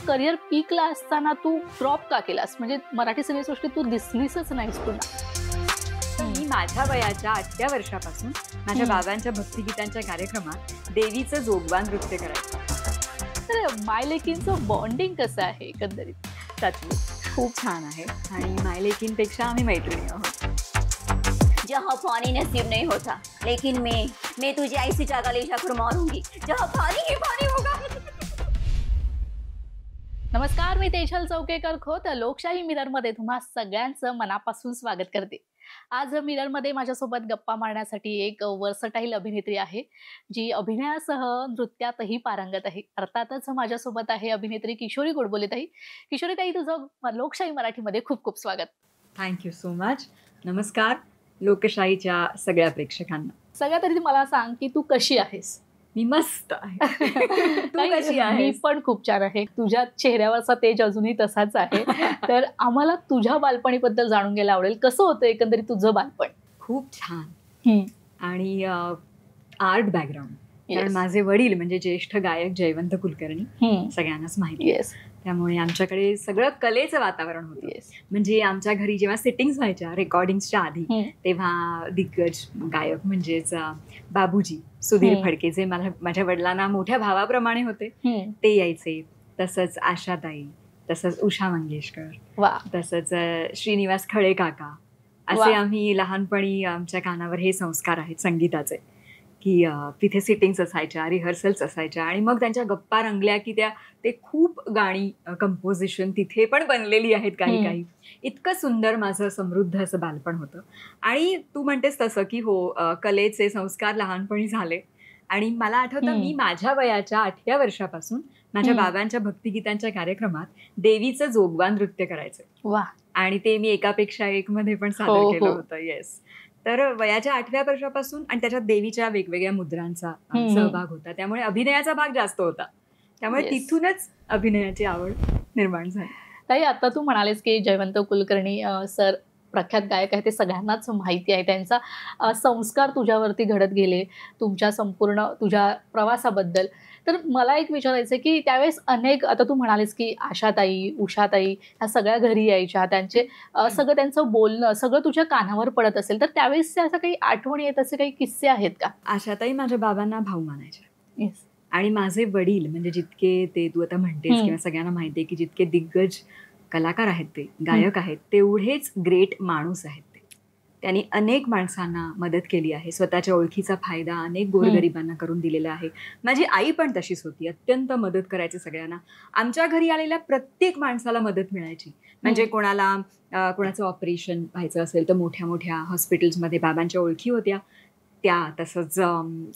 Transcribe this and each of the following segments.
Career पीकला असताना तू drop का केलास? म्हणजे मराठी सिनेसृष्टीत तू दिसलीसच नाहीस पुन्हा. मी माझ्या वयाच्या 8व्या वर्षापासून माझ्या बाबांच्या भक्तिगीतांच्या कार्यक्रमात देवीचं जोगवा नृत्य करायचं. तर मायलेकींचं बॉन्डिंग कसं आहे एकंदरीत? सचमुच खूप छान आहे आणि मायलेकींपेक्षा आम्ही मैत्रिणी आहोत. जहाँ पानी नसीब नहीं होता, लेकिन मैं तुझे ऐसी जगह ले जाकर मारूंगी जहाँ पानी ही पानी होगा. नमस्कार, मी तेजल चौकेकर खोत लोकशाही मिररमध्ये तुम्हा सगळ्यांचं मनापासून स्वागत करते. आज मिररमध्ये माझ्यासोबत गप्पा मारण्यासाठी एक वर्सटाईल अभिनेत्री आहे, जी अभिनयासह नृत्यातही पारंगत आहे. अर्थातच माझ्यासोबत आहे अभिनेत्री किशोरी गोडबोलेताई. किशोरीताई, तुझं लोकशाही मराठीमध्ये खूप खूप स्वागत. Thank you so much. नमस्कार लोकशाहीच्या सगळ्या प्रेक्षकांना. सगळ्यात आधी मला सांग की तू कशी आहेस? मी मस्त आहे. तू कशी आहेस? मी पण खूप छान आहे. तुझ्या चेहऱ्यावरचा तेज अजूनही तसाच आहे. तर आम्हाला तुझ्या बालपणीबद्दल जाणून घ्यायला आवडेल. कसं होतं एकंदरीत तुझं बालपण? खूप छान आणि आर्ट बॅकग्राऊंड. कारण माझे वडील म्हणजे ज्येष्ठ गायक जयवंत कुलकर्णी, सगळ्यांनाच माहिती आहे. त्यामुळे आमच्याकडे सगळं कलेचं वातावरण होतं. म्हणजे आमच्या घरी जेव्हा सेटिंग्स व्हायच्या रेकॉर्डिंगच्या आधी, तेव्हा दिग्गज गायक म्हणजेच बाबूजी सुधीर फडके, जे माझ्या वडिलांना मोठ्या भावाप्रमाणे होते, ते यायचे. तसंच आशाताई, तसंच उषा मंगेशकर, तसंच श्रीनिवास खळे काका. असे आम्ही लहानपणी आमच्या कानावर हे संस्कार आहेत संगीताचे, की तिथे सिटिंग्स असायच्या, रिहर्सल्स असायच्या आणि मग त्यांच्या गप्पा रंगल्या की ते खूप गाणी कंपोजिशन तिथे पण बनलेली आहेत काही काही. इतकं सुंदर माझं समृद्ध असं बालपण होतं. आणि तू म्हणतेस तसं की हो, कलेचे संस्कार लहानपणी झाले. आणि मला आठवतं, मी माझ्या वयाच्या 8व्या वर्षापासून माझ्या बाबांच्या भक्तिगीतांच्या कार्यक्रमात देवीचं जोगवा नृत्य करायचं. आणि ते मी एकापेक्षा एक मध्ये पण सादर केलं होतं. येस. तर वयाच्या 8व्या वर्षापासून, आणि त्याच्यात देवीच्या वेगवेगळ्या मुद्रांचा सहभाग होता, त्यामुळे अभिनयाचा भाग जास्त होता. त्यामुळे तिथूनच अभिनयाची आवड निर्माण झाली. ताई, आता तू म्हणालेस की जयवंत कुलकर्णी सर प्रख्यात गायक आहे, ते सगळ्यांनाच माहिती आहे. त्यांचा संस्कार तुझ्यावरती घडत गेले तुमच्या संपूर्ण तुझ्या प्रवासाबद्दल. तर मला एक विचारायचं की त्यावेळेस अनेक, आता तू म्हणालीस की आशाताई, उषाताई ह्या सगळ्या घरी यायच्या, त्यांचे सगळं त्यांचं बोलणं सगळं तुझ्या कानावर पडत असेल, तर त्यावेळेस असं काही आठवणी येत, असे काही किस्से आहेत का? आशाताई माझ्या बाबांना भाऊ मानायच्या. आणि माझे वडील म्हणजे जितके, ते तू आता म्हणतेस किंवा सगळ्यांना माहिती आहे की जितके दिग्गज कलाकार आहेत, ते गायक आहेत, तेवढेच ग्रेट माणूस आहेत. त्यांनी अनेक माणसांना मदत केली आहे. स्वतःच्या ओळखीचा फायदा अनेक गोरगरिबांना करून दिलेला आहे. माझी आई पण तशीच होती, अत्यंत मदत करायची सगळ्यांना. आमच्या घरी आलेल्या प्रत्येक माणसाला मदत मिळायची. म्हणजे कोणाचं ऑपरेशन व्हायचं असेल तर मोठ्या मोठ्या हॉस्पिटल्समध्ये बाबांच्या ओळखी होत्या त्या. तसंच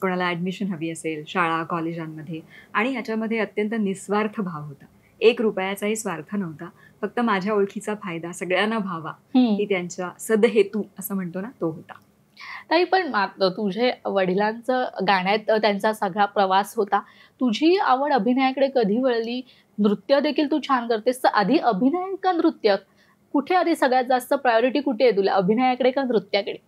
कोणाला ॲडमिशन हवी असेल शाळा कॉलेजांमध्ये, आणि ह्याच्यामध्ये अत्यंत निस्वार्थ भाव होता. 1 रुपयाचाही स्वार्थ नव्हता. फक्त माझ्या ओळखीचा फायदा सगळ्यांना व्हावा, ही त्यांचा सदहेतू असं म्हणतो ना, तो होता. ताई, पण तुझे वडिलांचं गाण्यात त्यांचा सगळा प्रवास होता. तुझी आवड अभिनयाकडे कधी वळली? नृत्य देखील तू छान करतेस, तर आधी अभिनय का नृत्य? कुठे आधी सगळ्यात जास्त प्रायोरिटी कुठे आहे तुला, अभिनयाकडे का नृत्याकडे?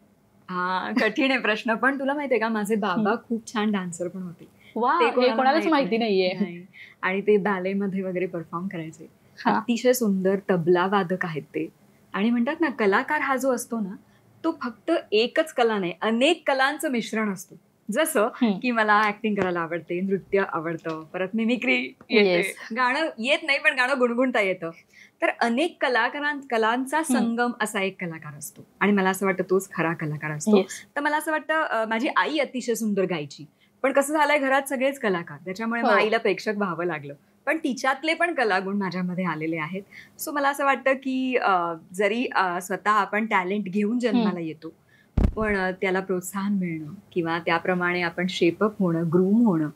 हा कठीण आहे प्रश्न. पण तुला माहितीये का, माझे बाबा खूप छान डान्सर पण होते. हे कोणालाच माहिती नाहीये. आणि ते बॅलेमध्ये वगैरे परफॉर्म करायचे. अतिशय सुंदर तबला वादक आहेत ते. आणि म्हणतात ना, कलाकार हा जो असतो ना, तो फक्त एकच कला नाही, अनेक कलांचं मिश्रण असतो. जसं की मला ऍक्टिंग करायला आवडते, नृत्य आवडतं, परत मिमिक्री येते, गाणं येत नाही पण गाणं गुणगुणता येतं. तर अनेक कलांचा संगम असा एक कलाकार असतो, आणि मला असं वाटतं तोच खरा कलाकार असतो. तर मला असं वाटतं, माझी आई अतिशय सुंदर गायची, पण कसं झालंय, घरात सगळेच कलाकार, त्याच्यामुळे आईला प्रेक्षक व्हावं लागलं. पण तिच्यातले पण कलागुण माझ्यामध्ये आलेले आहेत. सो मला असं वाटतं की जरी स्वतः आपण टॅलेंट घेऊन जन्माला येतो, पण त्याला प्रोत्साहन मिळणं किंवा त्याप्रमाणे आपण शेपअप होणं, ग्रूम होणं,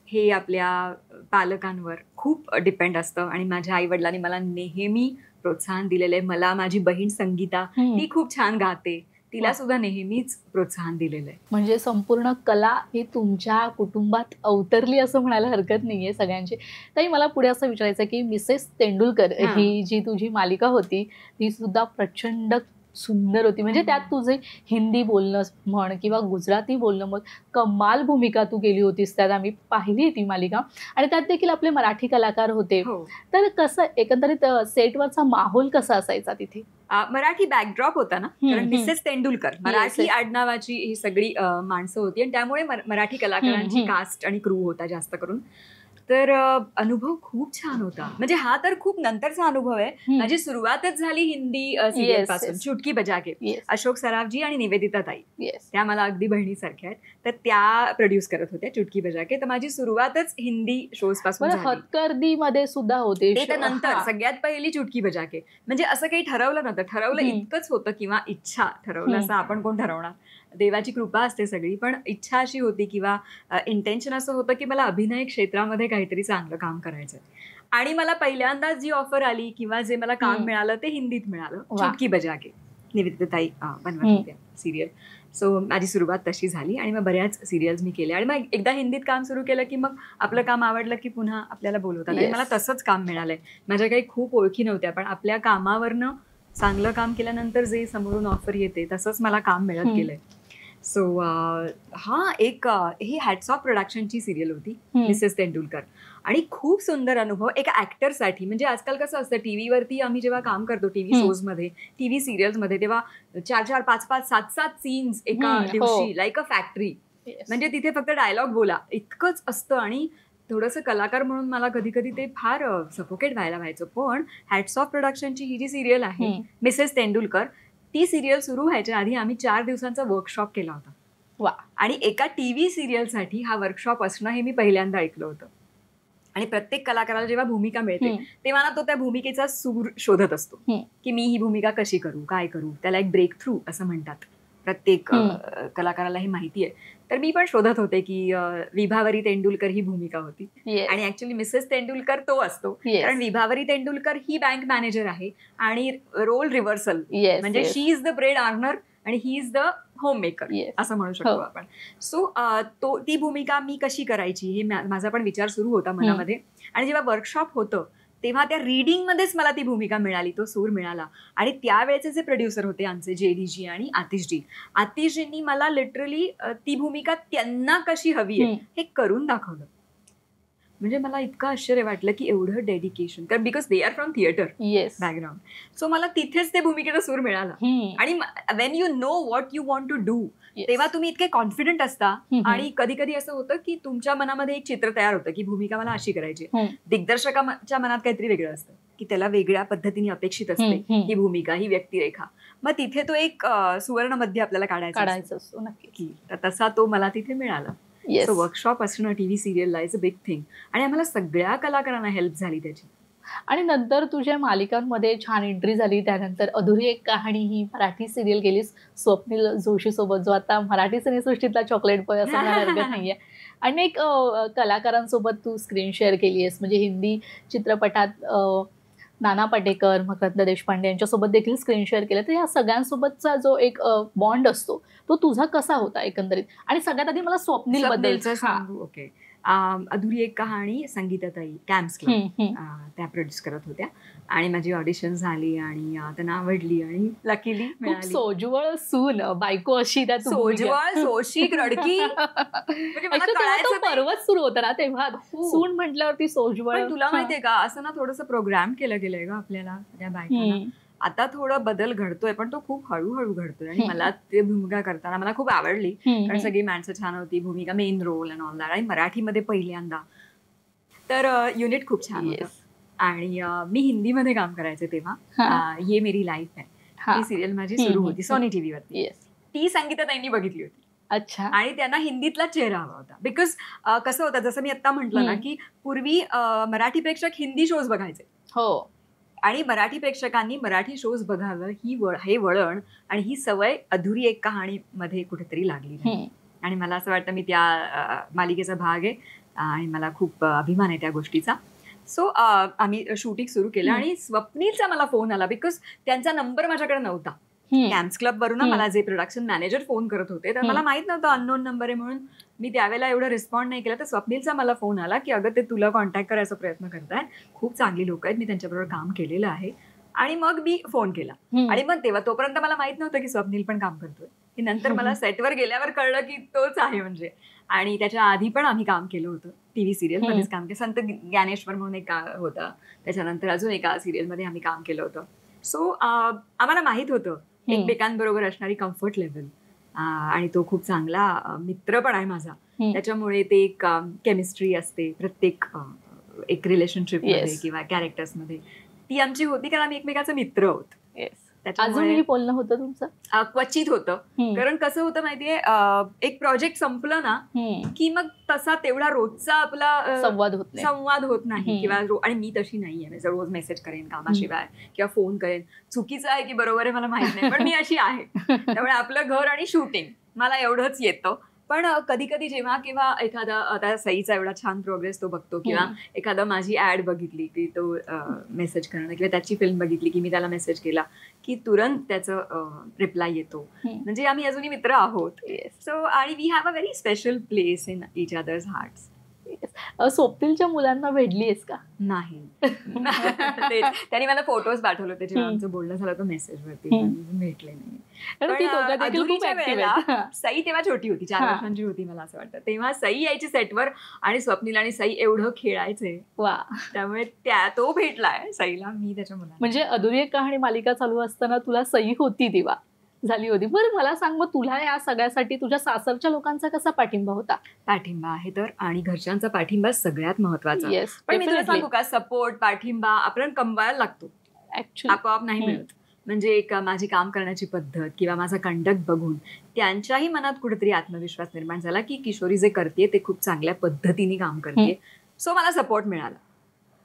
हे आपल्या पालकांवर खूप डिपेंड असतं. आणि माझ्या आई वडिलांनी मला नेहमी प्रोत्साहन दिलेलं आहे. मला माझी बहीण संगीता, ती खूप छान गाते, तिला सुद्धा नेहमीच प्रोत्साहन दिलेलं आहे. म्हणजे संपूर्ण कला ही तुमच्या कुटुंबात अवतरली असं म्हणायला हरकत नाहीये सगळ्यांची. ताई, मला पुढे असं विचारायचं की मिसेस तेंडुलकर ही जी तुझी मालिका होती, ती सुद्धा प्रचंड सुंदर होती. म्हणजे त्यात तुझे हिंदी बोलणं म्हण किंवा गुजराती बोलणं मग कमाल भूमिका तू केली होतीस त्यात. आम्ही पाहिली ती मालिका आणि त्यात देखील आपले मराठी कलाकार होते. तर कसं एकंदरीत सेटवरचा माहोल कसा असायचा तिथे? मराठी बॅकड्रॉप होता ना, कारण मिसेस तेंडुलकर मराठी आडनावाची ही सगळी माणसं होती आणि त्यामुळे मराठी कलाकारांची कास्ट आणि क्रू होता जास्त करून. तर अनुभव खूप छान होता. म्हणजे हा तर खूप नंतरचा अनुभव आहे. माझी सुरुवातच झाली हिंदी सिरियल पासून. चुटकी बजा के, अशोक सराफजी आणि निवेदिता ताई, त्या मला अगदी बहिणीसारख्या आहेत. तर त्या प्रोड्यूस करत होत्या चुटकी बजा के. तर माझी सुरुवातच हिंदी शोज पासून झाली. हतकर्दी मध्ये सुद्धा होते ते तर नंतर. सगळ्यात पहिली चुटकी बजा के. म्हणजे असं काही ठरवलं नव्हतं. ठरवलं इतकंच होतं किंवा इच्छा ठरवलं असं आपण कोण ठरवणार. देवाची कृपा असते सगळी. पण इच्छा अशी होती किंवा इंटेन्शन असं होतं की मला अभिनय क्षेत्रामध्ये काहीतरी चांगलं काम करायचं. आणि मला पहिल्यांदा जी ऑफर आली किंवा जे मला काम मिळालं ते हिंदीत मिळालं. चुटकी बजा के, निवेदिताताई बनवत होत्या सिरियल. सो माझी सुरुवात तशी झाली आणि मग बऱ्याच सिरियल्स मी केल्या. आणि मग एकदा हिंदीत काम सुरू केलं की मग आपलं काम आवडलं की पुन्हा आपल्याला बोलवतात. आणि मला तसंच काम मिळालंय. माझ्या काही खूप ओळखी नव्हत्या, पण आपल्या कामावरनं चांगलं काम केल्यानंतर जे समोरून ऑफर येते तसंच मला काम मिळत गेलंय. सो ही हॅट्स ऑफ प्रोडक्शनची सिरियल होती, मिसेस तेंडुलकर. आणि खूप सुंदर अनुभव एका ऍक्टरसाठी. म्हणजे आजकाल कसं असतं, टीव्हीवरती आम्ही जेव्हा काम करतो, टीव्ही शोजमध्ये, टीव्ही सिरियल्समध्ये, तेव्हा 4-4, 5-5, 7-7 सीन्स एका दिवशी, लाईक अ फॅक्टरी. म्हणजे तिथे फक्त डायलॉग बोला इतकंच असतं. आणि थोडंसं कलाकार म्हणून मला कधी कधी ते फार सफोकेट व्हायचं. पण हॅट्स ऑफ प्रोडक्शनची ही जी सिरियल आहे मिसेस तेंडुलकर, ती सिरियल सुरू व्हायच्या आधी आम्ही 4 दिवसांचा वर्कशॉप केला होता. आणि एका टीव्ही सिरियलसाठी हा वर्कशॉप असणं हे मी पहिल्यांदा ऐकलं होतं. आणि प्रत्येक कलाकाराला जेव्हा भूमिका मिळते तेव्हा ना तो त्या भूमिकेचा सूर शोधत असतो की मी ही भूमिका कशी करू, काय करू. त्याला एक ब्रेक थ्रू असं म्हणतात. प्रत्येक कलाकाराला हे माहिती आहे. तर मी पण शोधत होते की विभावरी तेंडुलकर ही भूमिका होती. आणि ऍक्च्युली मिसेस तेंडुलकर तो असतो. कारण विभावरी तेंडुलकर ही बँक मॅनेजर आहे आणि रोल रिव्हर्सल, म्हणजे शी इज द ब्रेड अर्नर आणि he is the home maker असं म्हणू शकतो आपण. सो ती भूमिका मी कशी करायची हे माझा पण विचार सुरू होता मनामध्ये. आणि जेव्हा वर्कशॉप होतं तेव्हा त्या रीडिंगमध्येच मला ती भूमिका मिळाली, तो सूर मिळाला. आणि त्यावेळेचे जे प्रोड्युसर होते आमचे, JDजी आणि आतिशजींनी मला लिटरली ती भूमिका त्यांना कशी हवी आहे हे करून दाखवलं. म्हणजे मला इतकं आश्चर्य वाटलं की एवढं डेडिकेशन, कारण because they are from theatre background. So मला तिथेच त्या भूमिकेचा सूर मिळाला. आणि when you know what you want to do, तेव्हा तुम्ही इतके कॉन्फिडंट असता. आणि कधी कधी असं होतं की तुमच्या मनामध्ये एक चित्र तयार होतं की भूमिका मला अशी करायची. दिग्दर्शकाच्या मनात काहीतरी वेगळं असतं की त्याला वेगळ्या पद्धतीने अपेक्षित असते ही भूमिका, ही व्यक्तिरेखा. मग तिथे तो एक सुवर्ण मध्य आपल्याला काढायचा असतो नक्की. तसा तो मला तिथे मिळाला. सो वर्कशॉप असणं टीव्ही सिरियलला इज अ बिग थिंग. आणि आम्हाला सगळ्या कलाकारांना हेल्प झाली त्याची. आणि नंतर तुझ्या मालिकांमध्ये छान एंट्री झाली. त्यानंतर अधुरी एक कहाणी ही मराठी सिरियल केलीस स्वप्नील जोशी सोबत, जो आता मराठी सिनेसृष्टीतला चॉकलेट बॉय असं म्हणायला हरकत नाहीये. अनेक कलाकारांसोबत तू स्क्रीन शेअर केली आहेस. म्हणजे हिंदी चित्रपटात नाना पाटेकर, मकरंद देशपांडे यांच्यासोबत देखील स्क्रीन शेअर केलं. तर या सगळ्यांसोबतचा जो एक बॉन्ड असतो तो तुझा कसा होता एकंदरीत? आणि सगळ्यात आधी मला स्वप्नील बद्दल सांगू. ओके. अधुरी एक कहाणी संगीताताई कॅम्प्स क्लब त्या प्रोड्यूस करत होत्या. आणि माझी ऑडिशन झाली आणि त्यांना आवडली आणि लकीली मिळाली. सोजवळ सून बायको अशी, त्या सोजवळ सोशिक रडकी. पर्वत सुरू होता ना तेव्हा, सून म्हटल्यावरती सोजवळ. तुला माहितीये का, असं ना थोडंसं प्रोग्राम केलं गेलंय का आपल्याला त्या बायकांना. आता थोडा बदल घडतोय पण तो खूप हळूहळू घडतोय. आणि मला ते भूमिका करताना मला खूप आवडली, कारण सगळी माणसं छान होती, भूमिका main role and all that. आणि मराठीमध्ये पहिल्यांदा तर युनिट खूप छान होतं. आणि मी हिंदीमध्ये काम करायचे तेव्हा. ये मेरी लाईफ आहे ही सिरियल माझी सुरू होती सोनी टीव्हीवरती. ती संगीताताईंनी बघितली होती. अच्छा. आणि त्यांना हिंदीतला चेहरा हवा होता. बिकॉज कसं होतं, जसं मी आता म्हटलं ना की पूर्वी मराठी प्रेक्षक हिंदी शोज बघायचे. हो. आणि मराठी प्रेक्षकांनी मराठी शोज बघावं हे वळण आणि ही सवय अधुरी एक कहाणीमध्ये कुठेतरी लागली. आणि मला असं वाटतं मी त्या मालिकेचा भाग आहे आणि मला खूप अभिमान आहे त्या गोष्टीचा. सो आम्ही शूटिंग सुरू केलं आणि स्वप्नीलचा मला फोन आला, बिकॉज त्यांचा नंबर माझ्याकडे नव्हता. कॅम्प्स क्लब वरून मला जे प्रोडक्शन मॅनेजर फोन करत होते, तर मला माहित नव्हतं अननोन नंबर आहे म्हणून मी त्यावेळेला एवढं रिस्पॉन्ड नाही केलं. तर स्वप्नीलचा मला फोन आला की अगं ते तुला कॉन्टॅक्ट करायचा प्रयत्न करतायत, खूप चांगली लोक आहेत, मी त्यांच्याबरोबर काम केलेलं आहे, आणि मग मी फोन केला. आणि मग तेव्हा तोपर्यंत मला माहित नव्हतं की स्वप्नील पण काम करतोय. की नंतर मला सेटवर गेल्यावर कळलं की तोच आहे म्हणजे. आणि त्याच्या आधी पण आम्ही काम केलं होतं, टीव्ही सिरियल मध्येच काम केलं. संत ज्ञानेश्वर म्हणून एक होता, त्याच्यानंतर अजून एका सिरियल मध्ये आम्ही काम केलं होतं. सो आम्हाला माहित होतं एकमेकांबरोबर असणारी कम्फर्ट लेवल. आणि तो खूप चांगला मित्र पण आहे माझा, त्याच्यामुळे ते एक केमिस्ट्री असते प्रत्येक एक रिलेशनशिप मध्ये किंवा कॅरेक्टर्स मध्ये, ती आमची होती कारण आम्ही एकमेकाचे मित्र आहोत. अजूनही बोलणं होतं तुमचं? क्वचित होतं, कारण कसं होतं माहितीये, एक प्रोजेक्ट संपलं ना की मग तसा तेवढा रोजचा आपला संवाद होत नाही. किंवा आणि मी तशी नाहीये, म्हणजे रोज मेसेज करेन कामाशिवाय किंवा फोन करेन. चुकीचं आहे की बरोबर आहे मला माहित नाही, पण मी अशी आहे. त्यामुळे आपलं घर आणि शूटिंग मला एवढंच येतं. पण कधी कधी जेव्हा किंवा एखादा, आता सईचा एवढा छान प्रोग्रेस तो बघतो, किंवा एखादा माझी ऍड बघितली की तो मेसेज करणं, किंवा त्याची फिल्म बघितली की मी त्याला मेसेज केला की तुरंत त्याचं रिप्लाय येतो. म्हणजे आम्ही अजूनही मित्र आहोत. सो आणि we have a very special place in each other's hearts. स्वप्नीलच्या मुलांना भेटलीयस का? नाही. त्यांनी मला फोटोज पाठवले होते जेव्हा आमचं बोलणं झालं होतं मेसेजवरती, भेटले नाही. सई तेव्हा छोटी होती, 4 वर्षांची होती मला असं वाटतं. तेव्हा सई यायची सेटवर आणि स्वप्नील आणि सई एवढं खेळायचे. वा. त्यामुळे तो भेटलाय सईला, मी त्याच्या मुलाला. म्हणजे अधुरी एक कहाणी मालिका चालू असताना तुला सई होती तेव्हा झाली होती. बरं मला सांग, मग तुला या सगळ्यासाठी तुझ्या सासरच्या लोकांचा कसा पाठिंबा होता? पाठिंबा आहे तर, आणि घरच्यांचा पाठिंबा सगळ्यात महत्वाचा. पण मी तुला सांगू का, सपोर्ट पाठिंबा आपण कमवायला लागतो, आपोआप नाही मिळत. म्हणजे एक माझी काम करण्याची पद्धत किंवा माझा कंडक्ट बघून त्यांच्याही मनात कुठेतरी आत्मविश्वास निर्माण झाला की किशोरी जे करते ते खूप चांगल्या पद्धतीने काम करते. सो मला सपोर्ट मिळाला.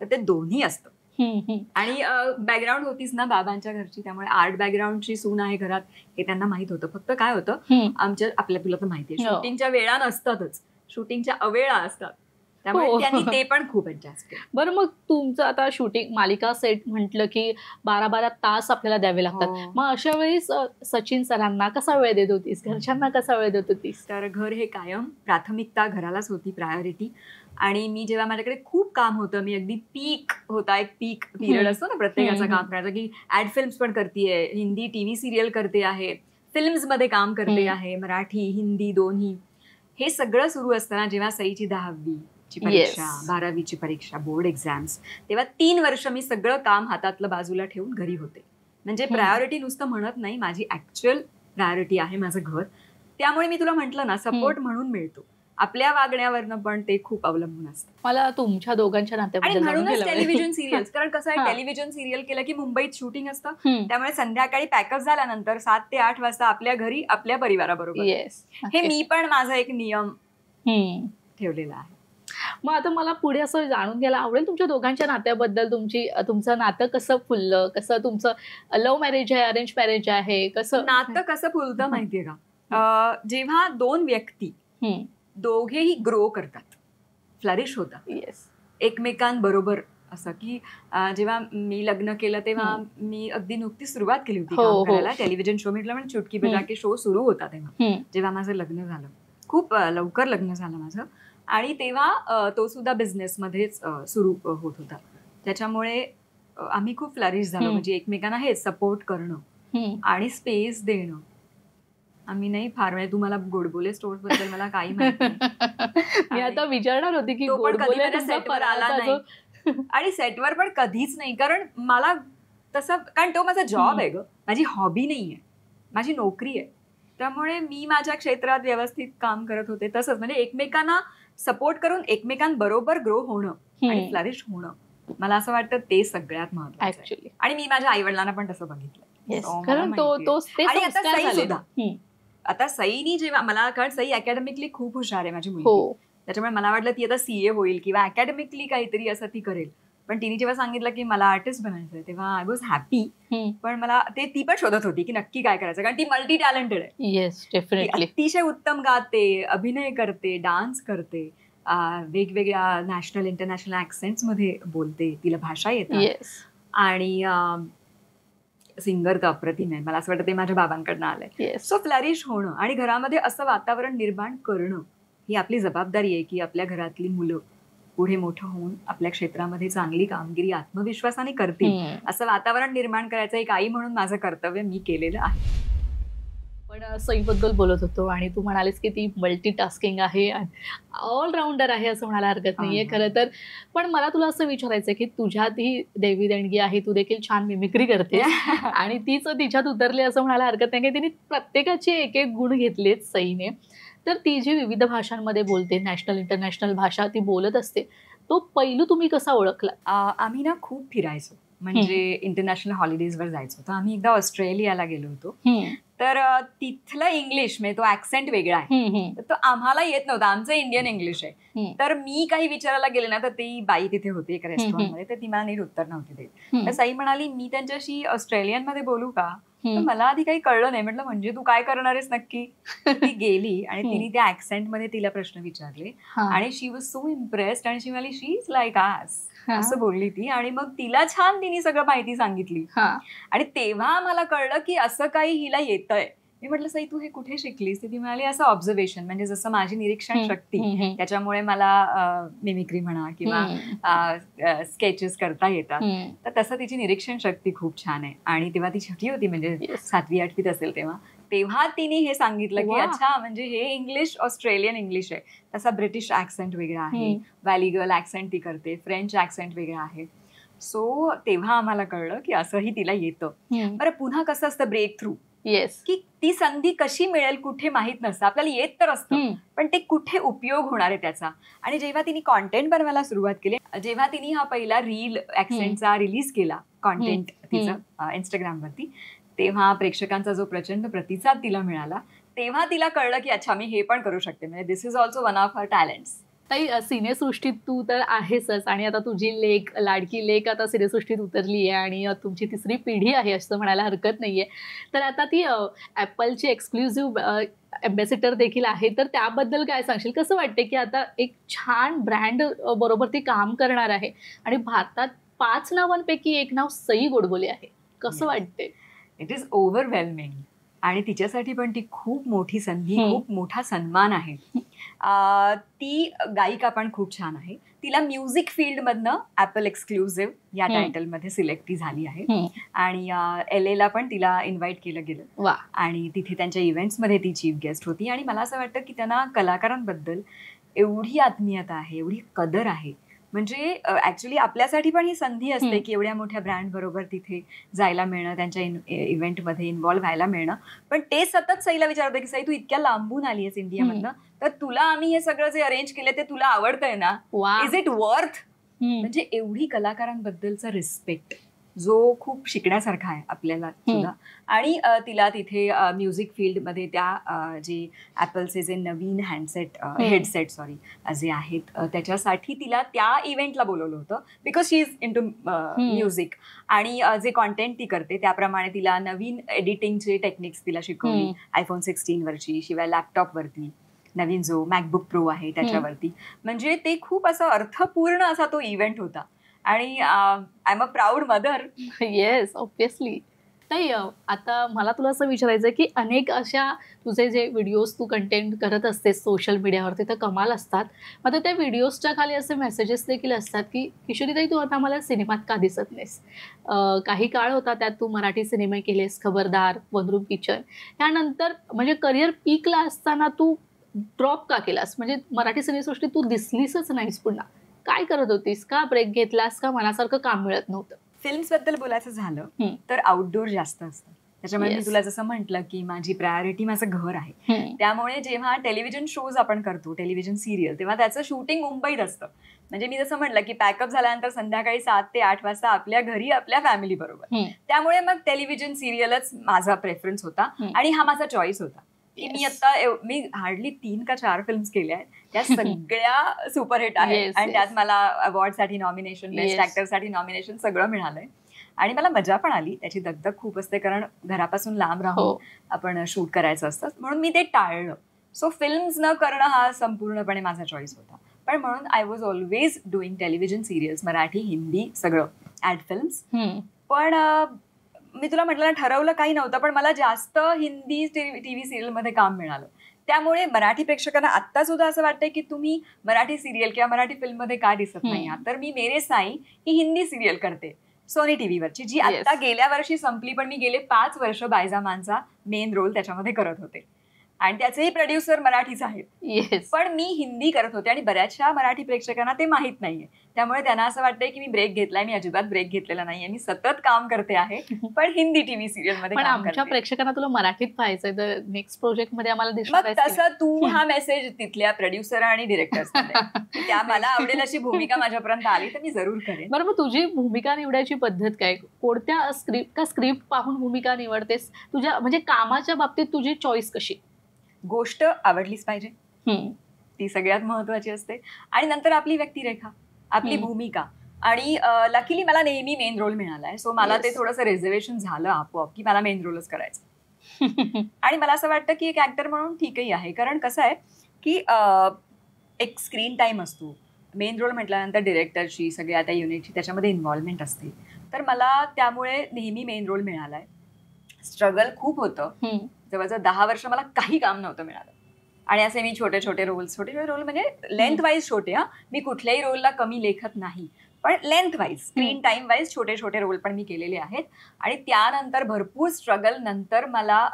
तर ते दोन्ही असतं. आणि बॅकग्राऊंड होतीच ना बाबांच्या घरची, त्यामुळे आर्ट बॅकग्राऊंडची सून आहे घरात हे त्यांना माहित होतं. फक्त काय होतं, आमच्या आपल्या तुला तर माहितीये शूटिंगच्या वेळा नसतातच, शूटिंगच्या अवेळा असतात, त्यामुळे त्यांनी ते पण खूप ऍडजस्ट केलं. बरं मग तुमचं आता शूटिंग मालिका सेट म्हटलं की 12-12 तास आपल्याला द्यावे लागतात. मग अशा वेळेस सचिन सरांना कसा वेळ देत होतीस, घरच्यांना कसा वेळ देत होतीस? तर घर हे कायम प्राथमिकता घरालाच होती, प्रायोरिटी. आणि मी जेव्हा माझ्याकडे खूप काम होतं, मी अगदी पीक होता, एक पीक पिरियड असतो ना प्रत्येकाचा काम करायचा, की ऍड फिल्म्स पण करतेय, हिंदी टीव्ही सिरियल करते आहे, फिल्म्स मध्ये काम करते आहे, मराठी हिंदी दोन्ही. हे सगळं सुरू असताना जेव्हा सईची 10वीची परीक्षा, 12वीची परीक्षा, बोर्ड एक्झाम्स, तेव्हा 3 वर्ष मी सगळं काम हातातलं बाजूला ठेवून घरी होते. म्हणजे प्रायोरिटी नुसतं म्हणत नाही, माझी ऍक्च्युअल प्रायोरिटी आहे माझं घर. त्यामुळे मी तुला म्हटलं ना, सपोर्ट म्हणून मिळतो, आपल्या वागण्यावरनं पण ते खूप अवलंबून असतं. मला तुमच्या दोघांच्या नात्याबद्दल म्हणूनच टेलिव्हिजन सिरियल्स, कारण कसं आहे, टेलिव्हिजन सिरियल केलं की मुंबईत शूटिंग असतं, त्यामुळे संध्याकाळी पॅकअप झाल्यानंतर 7 ते 8 वाजता आपल्या घरी आपल्या परिवाराबरोबर. हे मी पण माझा एक नियम ठेवलेला आहे. मग आता मला पुढे असं जाणून घ्यायला आवडेल तुमच्या दोघांच्या नात्याबद्दल. तुमचं नातं कसं फुललं, कसं तुमचं लव्ह मॅरेज आहे, अरेंज मॅरेज आहे, कसं नातं कसं फुलतं माहितीये का, जेव्हा 2 व्यक्ती दोघेही ग्रो करतात, फ्लरिश होतात एकमेकांबरोबर. असं की जेव्हा मी लग्न केलं तेव्हा मी अगदी नुकतीच सुरुवात केली होती काम करायला. टेलिव्हिजन शो म्हटलं म्हणजे चुटकी बजा के शो सुरू होता तेव्हा, जेव्हा माझं लग्न झालं. खूप लवकर लग्न झालं माझं, आणि तेव्हा तो सुद्धा बिझनेसमध्येच सुरू होत होता. त्याच्यामुळे आम्ही खूप फ्लरिश झालो. म्हणजे एकमेकांना हे सपोर्ट करणं आणि स्पेस देणं. आम्ही नाही फार, म्हणजे तुम्हाला गोडबोले स्टोर्स बद्दल मला काही माहिती नाही. मी आता विचारणार होती की सेटवर आला नाही, आणि सेटवर पण कधीच नाही, कारण मला तसं, कारण तो माझा जॉब आहे ग, माझी हॉबी नाहीये, माझी नोकरी आहे. त्यामुळे मी माझ्या क्षेत्रात व्यवस्थित काम करत होते. तसंच म्हणजे एकमेकांना सपोर्ट करून एकमेकांबरोबर ग्रो होणं आणि फ्लरिश होणं, मला असं वाटतं ते सगळ्यात महत्त्वाचं आहे. आणि मी माझ्या आईवडिलांना पण तसं बघितलं. आणि आता सई सुद्धा, आता सईनी जेव्हा मला, कारण सई अकॅडमिकली खूप हुशार आहे माझी मुलगी, त्याच्यामुळे मला वाटलं ती आता CA होईल किंवा अकॅडमिकली काहीतरी असं ती करेल. पण तिने जेव्हा सांगितलं की मला आर्टिस्ट बनायचंय तेव्हा आय वॉज हॅपी. पण मला ती पण शोधत होती की नक्की काय करायचं, कारण ती मल्टी टॅलेंटेड आहे. Yes, definitely. अतिशय उत्तम गाते, अभिनय करते, डान्स करते, वेगवेगळ्या नॅशनल इंटरनॅशनल ऍक्सेंट्स मध्ये बोलते, तिला भाषा येतात, आणि सिंगर तर अप्रतिम आहे. मला असं वाटतं ते माझ्या बाबांकडनं आलंय. सो फ्लरिश होणं आणि घरामध्ये असं वातावरण निर्माण करणं ही आपली जबाबदारी आहे की आपल्या घरातली मुलं पुढे मोठं होऊन आपल्या क्षेत्रामध्ये चांगली कामगिरी आत्मविश्वासाने करतील असं वातावरण निर्माण करायचं एक आई म्हणून माझं कर्तव्य मी केलेलं आहे. पण सईबद्दल बोलत होतो आणि तू म्हणालीस की ती मल्टीटास्किंग आहे, ऑलराऊंडर आहे असं म्हणायला हरकत नाहीये खरं तर. पण मला तुला असं विचारायचं की तुझ्यात ही देवी देणगी आहे, तू देखील छान मिमिक्री करते आणि तीच तिच्यात उतरली असं म्हणायला हरकत नाही की तिने प्रत्येकाचे एक एक गुण घेतलेत सईने. तर ती जी विविध भाषांमध्ये बोलते, नॅशनल इंटरनॅशनल भाषा ती बोलत असते, तो पैलू तुम्ही कसा ओळखला? आम्ही ना खूप फिरायचो, म्हणजे इंटरनॅशनल हॉलिडेजवर जायचो. तर आम्ही एकदा ऑस्ट्रेलियाला गेलो होतो. तर तिथलं इंग्लिश म्हणजे तो ऍक्सेंट वेगळा आहे, तर तो आम्हाला येत नव्हता. आमचं इंडियन इंग्लिश आहे. तर मी काही विचारायला गेले ना, तर ती बाई तिथे होती एका रेस्टॉरंटमध्ये, तर ती मला नीट उत्तर नव्हती देत. तर साई म्हणाली, मी त्यांच्याशी ऑस्ट्रेलियन मध्ये बोलू का? तर मला आधी काही कळलं नाही. म्हटलं म्हणजे तू काय करणार आहेस नक्की? ती गेली आणि तिने त्या ऍक्सेंट मध्ये तिला प्रश्न विचारले आणि शी वॉज सो इम्प्रेस्ड आणि शी म्हणाली, शी इज लाईक आस, असं बोलली ती. आणि मग तिला छान तिने सगळं माहिती सांगितली आणि तेव्हा मला कळलं की असं काही हिला येतंय. मी म्हटलं, सई तू हे कुठे शिकलीस? ती म्हणाली, असं ऑब्झर्वेशन, म्हणजे जसं माझी निरीक्षण शक्ती त्याच्यामुळे मला मिमिक्री म्हणा किंवा स्केचेस करता येतात, तर तसं तिची निरीक्षण शक्ती खूप छान आहे. आणि तेव्हा ती छोटी होती, म्हणजे 7वी 8वीत असेल तेव्हा तिने हे सांगितलं की अच्छा, म्हणजे हे इंग्लिश ऑस्ट्रेलियन इंग्लिश आहे, तसा ब्रिटिश ऍक्सेंट वेगळा आहे, व्हॅली गर्ल ऍक्सेंट ती करते, फ्रेंच ऍक्सेंट वेगळा आहे. सो तेव्हा आम्हाला कळलं की असंही तिला येतं. बरं, पुन्हा कसं असतं ब्रेक थ्रू, की ती संधी कशी मिळेल कुठे माहित नसतं. आपल्याला येत तर असतं, पण ते कुठे उपयोग होणार आहे त्याचा. आणि जेव्हा तिने कॉन्टेंट बनवायला सुरुवात केली, जेव्हा तिने हा पहिला रील ऍक्सेंटचा रिलीज केला कॉन्टेंट तिचं इंस्टाग्रामवरती, तेव्हा प्रेक्षकांचा जो प्रचंड प्रतिसाद तिला मिळाला, तेव्हा तिला कळलं की अच्छा, मी हे पण करू शकते, म्हणजे this is also one of her talents. ताई, सिनेसृष्टीत तू तर आहेसच आणि आता तुझी लाडकी लेक आता सिनेसृष्टीत उतरली आहे आणि तुमची 3री पिढी आहे असं म्हणायला हरकत नाहीये. तर आता ती ॲपलची एक्सक्लुझिव्ह अँबॅसेडर देखील आहे, तर त्याबद्दल काय सांगशील? कसं वाटते की आता एक छान ब्रँड बरोबर ती काम करणार आहे आणि भारतात 5 नावांपैकी एक नाव सई गोडबोले आहे. कसं वाटते? इट इज ओव्हरवेल्मिंग आणि तिच्यासाठी पण ती खूप मोठी संधी, खूप मोठा सन्मान आहे. ती गायिका पण खूप छान आहे. तिला म्युझिक फील्डमधनं ॲपल एक्सक्लुझिव्ह या टायटलमध्ये सिलेक्ट झाली आहे आणि LA पण तिला इन्व्हाइट केलं गेलं आणि तिथे त्यांच्या इव्हेंट्समध्ये ती चीफ गेस्ट होती. आणि मला असं वाटतं की त्यांना कलाकारांबद्दल एवढी आत्मीयता आहे, एवढी कदर आहे. म्हणजे ऍक्च्युली आपल्यासाठी पण ही संधी असते की एवढ्या मोठ्या ब्रँड बरोबर तिथे जायला मिळणं, त्यांच्या इव्हेंटमध्ये इन्व्हॉल्व्ह व्हायला मिळणं. पण ते सतत सईला विचारते की सई, तू इतक्या लांबून आली आहेस इंडियामधनं, तर तुला आम्ही हे सगळं जे अरेंज केलं ते तुला आवडतंय ना? Is it worth? म्हणजे एवढी कलाकारांबद्दलचा रिस्पेक्ट जो खूप शिकण्यासारखा आहे आपल्याला सुद्धा. आणि तिला तिथे म्युझिक फील्डमध्ये त्या जे ॲपलचे जे नवीन हेडसेट जे आहेत त्याच्यासाठी तिला त्या इव्हेंटला बोलवलं होतं, because she is into music. आणि जे कॉन्टेंट ती करते त्याप्रमाणे तिला नवीन एडिटिंगचे टेक्निक्स तिला शिकवली, iPhone 16 वरची, शिवाय लॅपटॉपवरती नवीन जो मॅकबुक प्रो आहे त्याच्यावरती. म्हणजे ते खूप असा अर्थपूर्ण असा तो इव्हेंट होता आणि I am a proud mother. Yes, obviously. नाही, आता मला तुला असं विचारायचं की अनेक अशा तुझे जे व्हिडिओज तू कंटेंट करत असतेस सोशल मीडियावरती तर कमाल असतात. मात्र त्या व्हिडिओजच्या खाली असे मेसेजेस देखील असतात की किशोरीताई, तू आता मला सिनेमात का दिसत नाहीस? काही काळ होता त्यात तू मराठी सिनेमे केलेस, खबरदार, वन रूम किचन. त्यानंतर म्हणजे करिअर पीकला असताना तू ड्रॉप का केलास? म्हणजे मराठी सिनेसृष्टीत तू दिसलीसच नाहीस पुन्हा. काय करत होतीस? का ब्रेक घेतलास? का मनासारखं काम मिळत नव्हतं? फिल्म्स बद्दल बोलायचं झालं तर आउटडोर जास्त असतं. त्याच्यामुळे मी तुला जसं म्हटलं की माझी प्रायोरिटी माझं घर आहे. त्यामुळे जेव्हा टेलिव्हिजन शोज आपण करतो, टेलिव्हिजन सिरियल, तेव्हा त्याचं शूटिंग मुंबईत असतं. म्हणजे मी जसं म्हटलं की पॅकअप झाल्यानंतर संध्याकाळी 7 ते 8 वाजता आपल्या घरी आपल्या फॅमिली बरोबर. त्यामुळे मग टेलिव्हिजन सिरियलच माझा प्रेफरन्स होता आणि हा माझा चॉईस होता की मी हार्डली 3 का 4 फिल्म्स केल्या आहेत, त्या सगळ्या सुपरहिट आहेत आणि त्यात मला अवॉर्डसाठी नॉमिनेशन, बेस्ट ऍक्टरसाठी नॉमिनेशन सगळं मिळालंय आणि मला मजा पण आली. त्याची दगदग खूप असते कारण घरापासून लांब राहून आपण शूट करायचं असतं, म्हणून मी ते टाळलं. सो फिल्म्स न करणं हा संपूर्णपणे माझा चॉईस होता. पण म्हणून I was always doing television serials, Marathi, Hindi सगळं, ऍड फिल्म्स. पण मी तुला म्हटलं ना, ठरवलं काही नव्हतं, पण मला जास्त हिंदी टीव्ही सिरियलमध्ये काम मिळालं. त्यामुळे मराठी प्रेक्षकांना आत्ता सुद्धा असं वाटतंय की तुम्ही मराठी सिरियल किंवा मराठी फिल्ममध्ये का दिसत नाही आहात. तर मी मेरे साई ही हिंदी सिरियल करते सोनी टीव्हीवरची, जी आता गेल्या वर्षी संपली, पण मी गेले 5 वर्ष बायजामांचा मेन रोल त्याच्यामध्ये करत होते आणि त्याचेही प्रोड्युसर मराठीच आहेत. पण मी हिंदी करत होते आणि बऱ्याचशा मराठी प्रेक्षकांना ते माहित नाहीये. त्यामुळे त्यांना असं वाटतंय की मी ब्रेक घेतलाय. मी अजिबात ब्रेक घेतलेला नाहीये. मी सतत काम करते आहे, पण हिंदी टीव्ही सिरियल मध्ये. पण आमच्या प्रेक्षकांना तुला मराठीत पाहायचंय, तर नेक्स्ट प्रोजेक्ट मध्ये आम्हाला दिसणार. तसं तू हा मेसेज तिथल्या प्रोड्युसर आणि डिरेक्टर्स त्या मला आवडेल अशी भूमिका माझ्यापर्यंत आली तर मी जरूर करेन. बरं, मग तुझी भूमिका निवडायची पद्धत काय? कोणत्या स्क्रिप्ट पाहून भूमिका निवडतेस? तुझ्या म्हणजे कामाच्या बाबतीत तुझी चॉईस कशी? गोष्ट आवडलीच पाहिजे, ती सगळ्यात महत्वाची असते. आणि नंतर आपली व्यक्तिरेखा, आपली भूमिका. आणि लकीली मला नेहमी मेन रोल मिळालाय, सो मला ते थोडंसं रिझर्वेशन झालं आपोआप की मला मेन रोलच करायचं. आणि मला असं वाटतं की एक ऍक्टर म्हणून ठीकही आहे, कारण कसं आहे की एक स्क्रीन टाइम असतो. मेन रोल म्हटल्यानंतर डिरेक्टरची, सगळ्या त्या युनिटची त्याच्यामध्ये इन्व्हॉल्वमेंट असते. तर मला त्यामुळे नेहमी मेन रोल मिळालाय. स्ट्रगल खूप होतं. जवळजवळ 10 वर्ष मला काही काम नव्हतं मिळालं. आणि असे मी छोटे छोटे रोल म्हणजे लेंथ वाईज छोटे, मी कुठल्याही रोलला कमी लेखत नाही, पण length wise, screen time wise छोटे छोटे रोल पण मी केलेले आहेत. आणि त्यानंतर भरपूर स्ट्रगल नंतर मला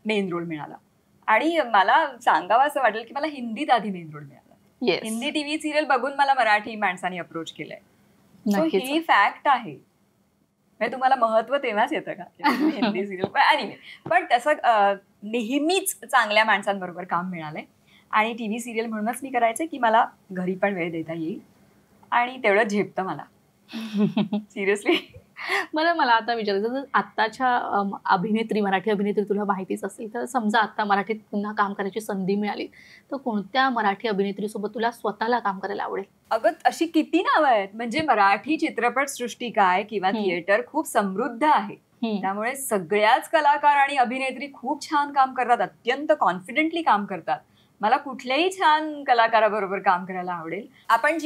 मेन रोल मिळाला. आणि मला सांगावं असं वाटेल की मला हिंदीत आधी मेन रोल मिळाला. हिंदी टीव्ही सिरियल बघून मला मराठी माणसांनी अप्रोच केलंय. सो ही फॅक्ट आहे. तुम्हाला महत्व तेव्हाच येतं का हिंदी सिरियल? पण तसं नेहमीच चांगल्या माणसांबरोबर काम मिळालंय. आणि टीव्ही सिरियल म्हणूनच मी करायचंय की मला घरी पण वेळ देता येईल आणि तेवढं झेपतं मला. सिरियसली. बरं, मला आता विचारायचं, आत्ताच्या अभिनेत्री, मराठी अभिनेत्री तुला माहितीच असेल, तर समजा आता मराठीत पुन्हा काम करायची संधी मिळाली तर कोणत्या मराठी अभिनेत्रीसोबत तुला स्वतःला काम करायला आवडेल? अगं अशी किती नावं आहेत. म्हणजे मराठी चित्रपट सृष्टी काय किंवा थिएटर खूप समृद्ध आहे. त्यामुळे सगळ्याच कलाकार आणि अभिनेत्री खूप छान काम करतात, अत्यंत कॉन्फिडेंटली काम करतात. मला कुठल्याही छान कलाकाराबरोबर काम करायला आवडेल. आपण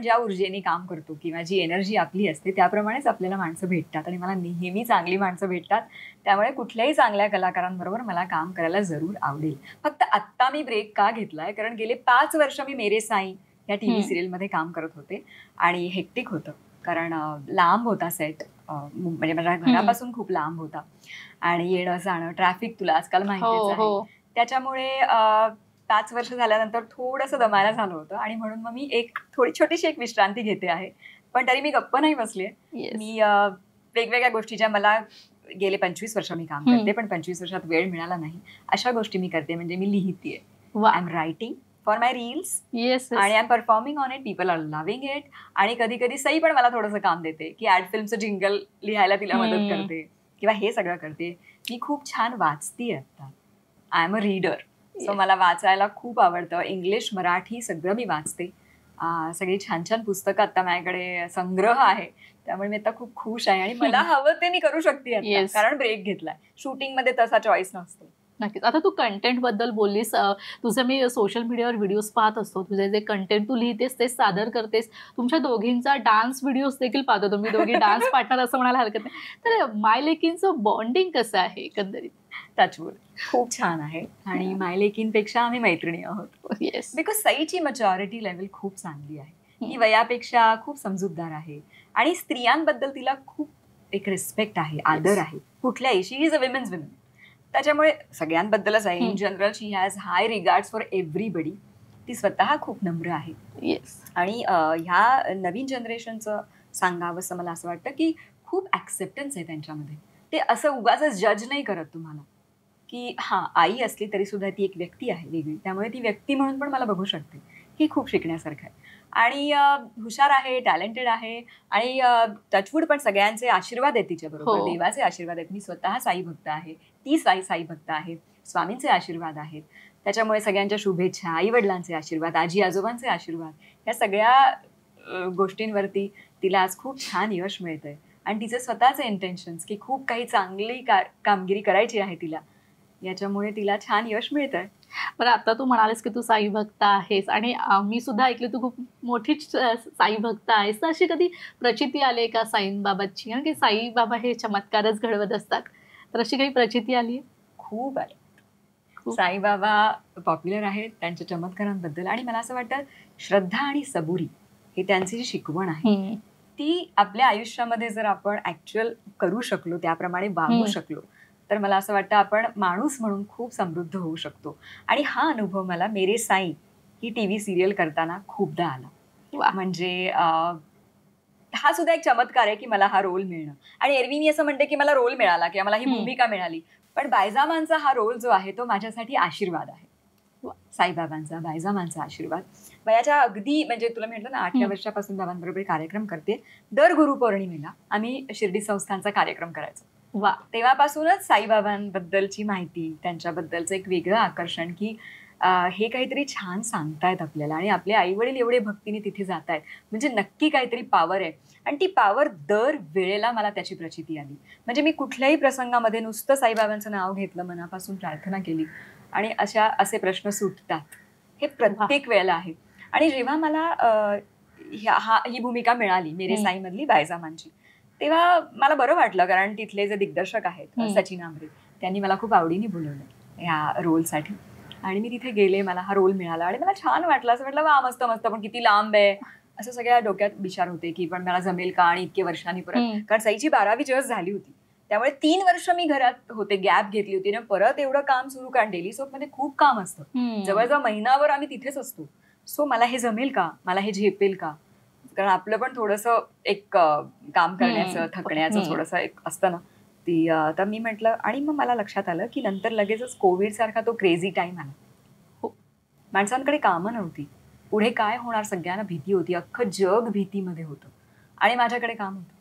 ज्या ऊर्जेने काम करतो किंवा जी एनर्जी आपली असते त्याप्रमाणेच आपल्याला माणसं भेटतात आणि मला नेहमी चांगली माणसं भेटतात. त्यामुळे कुठल्याही चांगल्या कलाकारांबरोबर मला काम करायला जरूर आवडेल. फक्त आत्ता मी ब्रेक का घेतलाय, कारण गेले 5 वर्ष मी मेरे साई या टीव्ही सिरियलमध्ये काम करत होते आणि हेक्टिक होतं, कारण लांब होता सेट, म्हणजे माझ्या घरापासून खूप लांब होता आणि येणं जाणं, ट्रॅफिक तुला आजकाल माहितीच आहे. त्याच्यामुळे 5 वर्ष झाल्यानंतर थोडंसं दमायला झालं होतं आणि म्हणून मग मी थोडी छोटीशी एक विश्रांती घेते आहे. पण तरी मी गप्प नाही बसलीय. मी वेगवेगळ्या गोष्टी, ज्या मला गेले 25 वर्ष मी काम करते पण 25 वर्षात वेळ मिळाला नाही, अशा गोष्टी मी करते. म्हणजे मी लिहितेय, I am writing for my reels आणि I am performing on it, people are loving it. आणि कधी कधी सई पण मला थोडंसं काम देते की ऍड फिल्मचं जिंगल लिहायला तिला मदत करते किंवा हे सगळं करते. मी खूप छान वाचते आता. I am a reader. So मला वाचायला खूप आवडतं. इंग्लिश, मराठी सगळं मी वाचते. सगळी छान छान पुस्तकं आता माझ्याकडे संग्रह आहे. त्यामुळे मी आता खूप खुश आहे आणि मला हवं ते मी करू शकते, कारण ब्रेक घेतलाय. शूटिंग मध्ये तसा चॉईस नसतो. नक्कीच. आता तू कंटेंट बद्दल बोललीस, तुझं मी सोशल मीडियावर व्हिडिओज पाहत असतो. तुझे जे कंटेंट तू लिहितेस ते सादर करतेस. तुमच्या दोघींचा डान्स व्हिडिओज देखील पाहतो. तुम्ही दोघी डान्स पार्टनर असं म्हणायला हरकत नाही. तर मायलेकींचं बॉन्डिंग कसं आहे एकंदरीत? टचवूड खूप छान आहे आणि मायलेकींपेक्षा आम्ही मैत्रिणी आहोत. येस, बिकॉज सईची मॅच्युरिटी लेवल खूप चांगली आहे. ती वयापेक्षा खूप समजूतदार आहे आणि स्त्रियांबद्दल तिला खूप एक रिस्पेक्ट आहे, आदर आहे. कुठल्याही, शी इज अ विमेन्स विमेन. त्याच्यामुळे सगळ्यांबद्दलच आहे. In general she has high regards for everybody. ती स्वतः खूप नम्र आहे. येस. आणि ह्या नवीन जनरेशनचं सांगावं असं मला असं वाटतं की खूप ऍक्सेप्टन्स आहे त्यांच्यामध्ये. ते असं उगाच जज नाही करत तुम्हाला की आई असली तरी सुद्धा ती एक व्यक्ती आहे वेगळी, त्यामुळे ती व्यक्ती म्हणून पण मला बघू शकते. ही खूप शिकण्यासारखं आहे. आणि हुशार आहे, टॅलेंटेड आहे आणि टचवूड पण सगळ्यांचे आशीर्वाद आहेत तिच्याबरोबर, देवाचे आशीर्वाद आहेत. मी स्वतः साई भक्त आहे, ती साई भक्त आहे, स्वामींचे आशीर्वाद आहेत. त्याच्यामुळे सगळ्यांच्या शुभेच्छा, आई वडिलांचे आशीर्वाद, आजी आजोबांचे आशीर्वाद, या सगळ्या गोष्टींवरती तिला आज खूप छान यश मिळतंय. आणि तिचे स्वतःचे इंटेन्शन्स की खूप काही चांगली कामगिरी करायची आहे तिला, याच्यामुळे तिला छान यश मिळतंय. बरं, आता तू म्हणालीस की तू साई भक्त आहेस आणि मी सुद्धा ऐकले तू खूप मोठी साई भक्त आहेस. तर अशी कधी प्रचिती आली का साईबाबाची? कारण की साईबाबा हे चमत्कारच घडवत असतात, तर अशी काही प्रचिती आली? खूप आली, साईबाबा पॉप्युलर आहेत त्यांच्या चमत्कारांबद्दल, आणि मला असं वाटतं श्रद्धा आणि सबुरी ही त्यांची जी शिकवण आहे ती आपल्या आयुष्यामध्ये जर आपण ऍक्च्युअल करू शकलो, त्याप्रमाणे वागू शकलो, तर मला असं वाटतं आपण माणूस म्हणून खूप समृद्ध होऊ शकतो. आणि हा अनुभव मला मेरे साई ही टीव्ही सिरियल करताना खूपदा आला. म्हणजे हा सुद्धा एक चमत्कार आहे की मला हा रोल मिळणं. आणि एरवी मी असं म्हणते की मला रोल मिळाला किंवा मला ही भूमिका मिळाली, पण बायजामांचा हा रोल जो आहे तो माझ्यासाठी आशीर्वाद आहे. साईबाबांचा, बायजामांचा आशीर्वाद. वयाच्या अगदी म्हणजे तुला म्हटलं ना 8व्या वर्षापासून बाबांबरोबर कार्यक्रम करते. दर गुरुपौर्णिमेला आम्ही शिर्डी संस्थांचा कार्यक्रम करायचो. तेव्हापासूनच साईबाबांबद्दलची माहिती, त्यांच्याबद्दलचं एक वेगळं आकर्षण की हे काहीतरी छान सांगतायत आपल्याला, आणि आपले आई वडील एवढे भक्तीने तिथे जात आहेत म्हणजे नक्की काहीतरी पॉवर आहे. आणि ती पॉवर दर वेळेला मला त्याची प्रचिती आली. म्हणजे मी कुठल्याही प्रसंगामध्ये नुसतं साईबाबांचं नाव घेतलं, मनापासून प्रार्थना केली, आणि असे प्रश्न सुटतात. हे प्रत्येक वेळेला आहे. आणि जेव्हा मला ही भूमिका मिळाली मेरे साई मधली बायजामांची, तेव्हा मला बरं वाटलं, कारण तिथले जे दिग्दर्शक आहेत सचिन आमरे, त्यांनी मला खूप आवडीने बोलवलं ह्या रोलसाठी. आणि मी तिथे गेले, मला हा रोल मिळाला आणि मला छान वाटलं. असं वाटलं वा मस्त मस्त, पण किती लांब आहे, असं सगळ्या डोक्यात विचार होते की पण मला जमेल का, आणि इतके वर्षांनी परत, कारण साईची 12वी जस्ट झाली होती, त्यामुळे 3 वर्ष मी घरात होते, गॅप घेतली होती ना, परत एवढं काम सुरू, कारण डेली सोप मध्ये खूप काम असतं, जवळजवळ महिनाभर आम्ही तिथेच असतो. सो मला हे जमेल का, मला हे झेपेल का, कारण आपलं पण थोडंसं एक काम करण्याचं, थकण्याचं थोडंसं एक असतं ना. तर मी म्हटलं, आणि मग मला लक्षात आलं की नंतर लगेचच कोविड सारखा तो क्रेझी टाइम आला. माणसांकडे कामं नव्हती, पुढे काय होणार सगळ्यांना भीती होती, अख्खं जग भीतीमध्ये होतं, आणि माझ्याकडे काम होतं.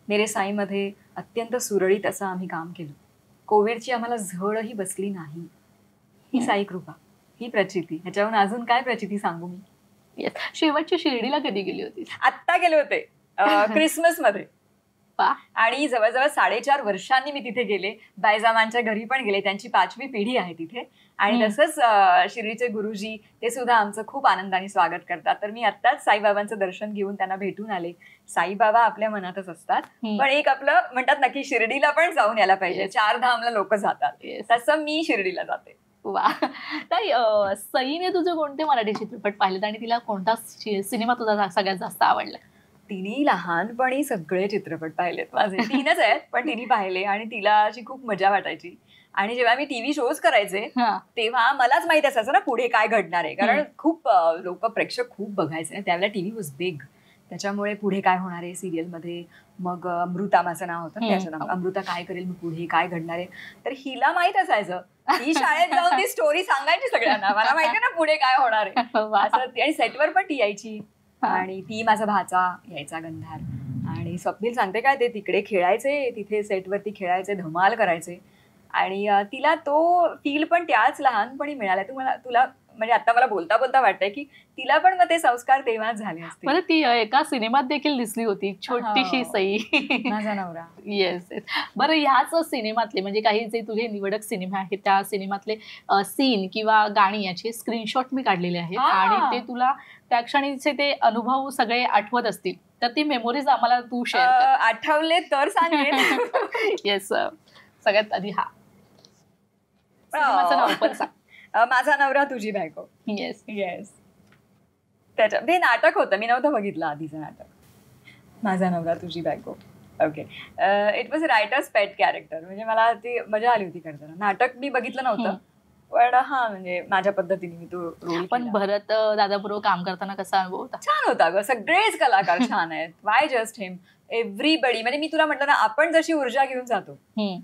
मेरे साईमध्ये अत्यंत सुरळीत असं आम्ही काम केलं. कोविडची आम्हाला झळही बसली नाही. ही साई कृपा, ही प्रचिती. ह्याच्याहून अजून काय प्रचिती सांगू मी. शेवटची शिर्डीला कधी गेली होती? आत्ता गेले होते क्रिसमस मध्ये, आणि जवळजवळ 4.5 वर्षांनी मी तिथे गेले. बायजामांच्या घरी पण गेले, त्यांची 5वी पिढी आहे तिथे. आणि तसंच शिर्डीचे गुरुजी ते सुद्धा आमचं खूप आनंदाने स्वागत करतात. तर मी आत्ताच साईबाबांचं दर्शन घेऊन त्यांना भेटून आले. साईबाबा आपल्या मनातच असतात, पण एक आपलं म्हणतात ना की शिर्डीला पण जाऊन यायला पाहिजे. 4 धामला लोक जातात, तसं मी शिर्डीला जाते. वा. ताई, सईने तुझे कोणते मराठी चित्रपट पाहिलेत आणि तिला कोणता सिनेमा तुझा सगळ्यात जास्त आवडला? तिने लहानपणी सगळे चित्रपट पाहिलेत माझे. 3च आहेत, पण तिने पाहिले आणि तिला अशी खूप मजा वाटायची. आणि जेव्हा मी टीव्ही शोज करायचे तेव्हा मलाच माहित असायचं ना पुढे काय घडणार आहे, कारण खूप लोक, प्रेक्षक खूप बघायचे. त्यावेळेला टीव्ही वॉज बिग, त्याच्यामुळे पुढे काय होणार आहे सिरियलमध्ये. मग अमृता माझं नाव होतं, त्याचं नाव अमृता, काय करेल मी पुढे, काय घडणार आहे. तर हिला माहित असायचं, ही शाळेत जाऊन ती स्टोरी सांगायची सगळ्यांना, मला माहिती ना पुढे काय होणार आहे असं. आणि सेटवर पण ती यायची, आणि ती माझा भाचा यायचा गंधार. आणि स्वप्नील सांगते काय, ते तिकडे खेळायचे, तिथे सेटवरती खेळायचे, धमाल करायचे. आणि तिला तो फील पण त्याच लहानपणी मिळाला. तुला म्हणजे आता मला बोलता बोलता वाटतंय की तिला पण मग ते संस्कार तेव्हाच झाले असते. मला ती एका सिनेमात देखील दिसली होती, छोटीशी सई, माझा नवरा. येस. बरं, ह्याच सिनेमातले म्हणजे काही जे तुझे निवडक सिनेमे आहेत त्या सिनेमातले सीन किंवा गाणी याचे स्क्रीनशॉट मी काढलेले आहेत, आणि ते तुला त्या क्षणीचे ते अनुभव सगळे आठवत असतील, तर ती मेमोरीज आम्हाला तू शेअर कर. आठवले तर सांगेन. येस. सगळ्यात आधी सिनेमाचं नाव पण सांग. माझा नवरा तुझी बायको. Yes yes. त्याच्या ते नाटक होतं, मी नव्हतं बघितलं आधीचं नाटक, माझा नवरा तुझी बायको. Okay. It was writers pet character. म्हणजे मला ती मजा आली होती करताना. नाटक मी बघितलं नव्हतं, पण म्हणजे माझ्या पद्धतीने मी तो रोल. पण भरत दादाबरोबर काम करताना कसा अनुभव होता? छान होता ग, सगळेच कलाकार छान आहेत. वाय जस्ट हिम, एव्हरीबडी. म्हणजे मी तुला म्हटलं ना, आपण जशी ऊर्जा घेऊन जातो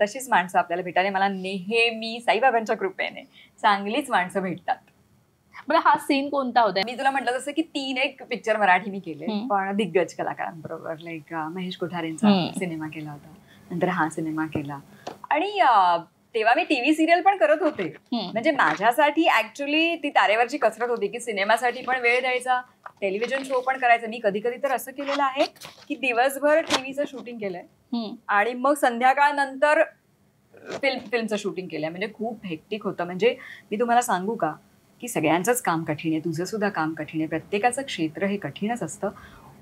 तशीच माणसं आपल्याला भेटायला मला नेहमी साईबाबांच्या कृपेने चांगलीच माणसं भेटतात. बरं, हा सीन कोणता होता? मी तुला म्हटलं जसं की 3 पिक्चर मराठी मी केले, पण दिग्गज कलाकारांबरोबर. लाईक महेश कोठारेंचा सिनेमा केला होता, नंतर हा सिनेमा केला. आणि तेव्हा मी टीव्ही सिरियल पण करत होते. म्हणजे माझ्यासाठी ऍक्च्युली ती तारेवरची कसरत होती की सिनेमासाठी पण वेळ द्यायचा, टेलिव्हिजन शो पण करायचा. मी कधी कधी तर असं केलेलं आहे की दिवसभर टीव्हीचं शूटिंग केलंय आणि मग संध्याकाळ नंतर फिल्मचं शूटिंग केलंय. म्हणजे खूप हेक्टिक होतं. म्हणजे मी तुम्हाला सांगू का की सगळ्यांचंच काम कठीण आहे, तुझं सुद्धा काम कठीण आहे, प्रत्येकाचं क्षेत्र हे कठीणच असतं.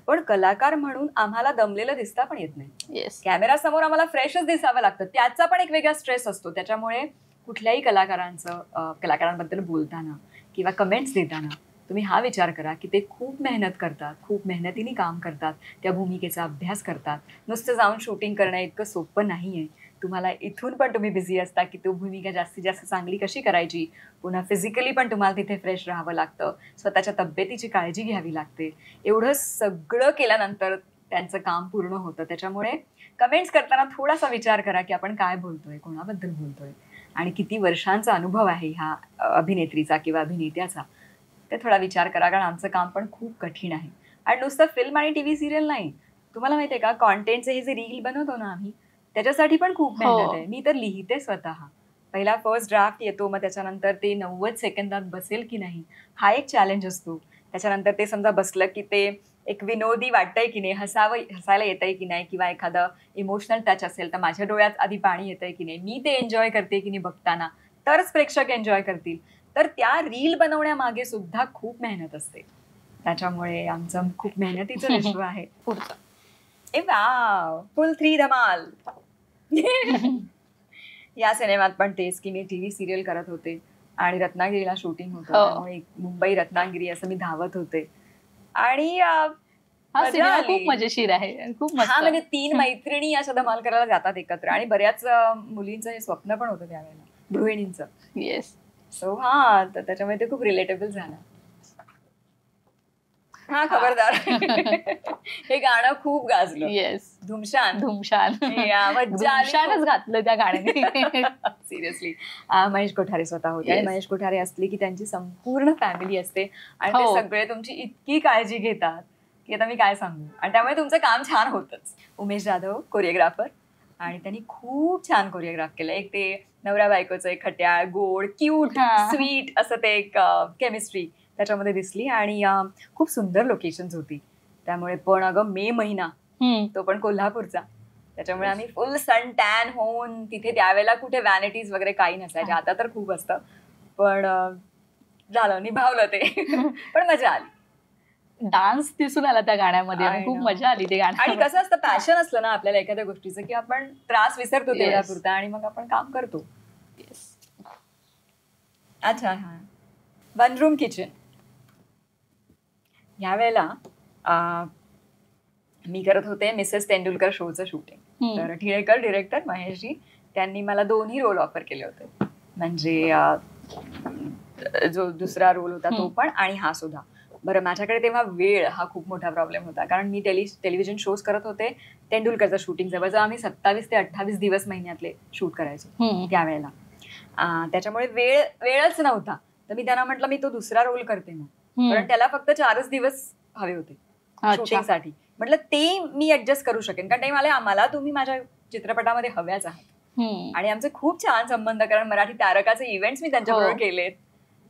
पण कलाकार म्हणून आम्हाला दमलेलं दिसता पण येत नाही. कॅमेरा समोर आम्हाला फ्रेशच दिसावं लागतं, त्याचा पण एक वेगळा स्ट्रेस असतो. त्याच्यामुळे कुठल्याही कलाकारांबद्दल बोलताना किंवा कमेंट्स देताना तुम्ही हा विचार करा की ते खूप मेहनत करतात, खूप मेहनतीने काम करतात, त्या भूमिकेचा अभ्यास करतात. नुसतं जाऊन शूटिंग करणं इतकं सोपं नाही आहे. तुम्हाला इथून पण तुम्ही बिझी असता की तो भूमिका जास्तीत जास्त चांगली कशी करायची. पुन्हा फिजिकली पण तुम्हाला तिथे फ्रेश राहावं लागतं, स्वतःच्या तब्येतीची काळजी घ्यावी लागते. एवढं सगळं केल्यानंतर त्यांचं काम पूर्ण होतं. त्याच्यामुळे कमेंट्स करताना थोडासा विचार करा की आपण काय बोलतोय, कोणाबद्दल बोलतोय आणि किती वर्षांचा अनुभव आहे ह्या अभिनेत्रीचा किंवा अभिनेत्याचा, ते थोडा विचार करा. कारण आमचं काम पण खूप कठीण आहे. आणि नुसतं फिल्म आणि टीव्ही सिरियल नाही, तुम्हाला माहिती आहे का, कॉन्टेंटचे हे जे रील बनवतो ना आम्ही, त्याच्यासाठी पण खूप मेहनत आहे. मी तर लिहिते स्वतः. पहिला फर्स्ट ड्राफ्ट येतो, मग त्याच्यानंतर ते 90 सेकंदात बसेल की नाही हा एक चॅलेंज असतो. त्याच्यानंतर ते समजा बसलं की ते एक विनोदी वाटतंय की नाही, हसायला येतंय की नाही, किंवा एखादं इमोशनल टच असेल तर माझ्या डोळ्यात आधी पाणी येतंय की नाही, मी ते एन्जॉय करते की नाही बघताना, तरच प्रेक्षक एन्जॉय करतील. तर त्या रील बनवण्यामागे सुद्धा खूप मेहनत असते. त्याच्यामुळे आमचं खूप मेहनतीचं विश्व आहे. पुढचं ए वाव, फुल 3 धमाल. या सिनेमात पण तेच की मी टीव्ही सिरियल करत होते आणि रत्नागिरीला शूटिंग होतं. त्यामुळे मुंबई रत्नागिरी असं मी धावत होते आणि हा सिनेमा खूप मजेशीर आहे, खूप मस्त. हा म्हणजे 3 मैत्रिणी अशा धमाल करायला जातात एकत्र आणि बऱ्याच मुलींचं हे स्वप्न पण होतं त्यावेळेला, गृहिणींचं. येस. सो हा, तर त्याच्यामुळे ते खूप रिलेटेबल झालं. हा खबरदार. हे गाणं खूप गाजलं. येस, धुमशान धुमशान. धुमशानच घातलं त्या गाण्याने. सिरियसली. महेश कोठारे स्वतः होते आणि महेश कोठारे असले की त्यांची संपूर्ण फॅमिली असते आणि ते सगळे तुमची इतकी काळजी घेतात की आता मी काय सांगू. आणि त्यामुळे तुमचं काम छान होतच. उमेश जाधव कोरिओग्राफर, आणि त्यांनी खूप छान कोरिओग्राफ केलं. एक ते नवरा बायकोचं एक खट्याळ, गोड, क्यूट, स्वीट असं ते एक केमिस्ट्री त्याच्यामध्ये दिसली आणि खूप सुंदर लोकेशन्स होती. त्यामुळे पण अगं मे महिना, तो पण कोल्हापूरचा, त्याच्यामुळे आम्ही फुल सन टॅन होऊन तिथे, त्यावेळेला कुठे व्हॅनिटीज वगैरे काही नसायचे. आता तर खूप असतं, पण झालं, निभावलं ते. पण मजा आली. डान्स दिसून आला त्या गाण्यामध्ये, खूप मजा आली ते गाणं. आणि कसं असतं, पॅशन असलं ना आपल्याला एखाद्या गोष्टीचं की आपण त्रास विसरतो तेवढ्यापुरता आणि मग आपण काम करतो. अच्छा, हा, वन रूम किचन. यावेळेला मी करत होते मिसेस तेंडुलकर शोचं शूटिंग. तर टिळेकर डिरेक्टर महेशजी त्यांनी मला 2ही रोल ऑफर केले होते. म्हणजे जो दुसरा रोल होता तो पण आणि हा सुद्धा. बरं, माझ्याकडे तेव्हा वेळ हा खूप मोठा प्रॉब्लेम होता, कारण मी टेलिव्हिजन शोज करत होते. तेंडुलकरचं शूटिंग जवळजवळ आम्ही 27 ते 28 दिवस महिन्यातले शूट करायचो त्यावेळेला. त्याच्यामुळे वेळच नव्हता. तर मी त्यांना म्हटलं मी तो दुसरा रोल करते मग, कारण त्याला फक्त 4च दिवस हवे होते शूटिंगसाठी. म्हटलं ते मी ऍडजस्ट करू शकेन, कारण ते मला तुम्ही माझ्या चित्रपटामध्ये हव्याच आहात. आणि आमचे खूप छान संबंध, कारण मराठी तारकाचे इव्हेंट्स मी त्यांच्याबरोबर केलेत.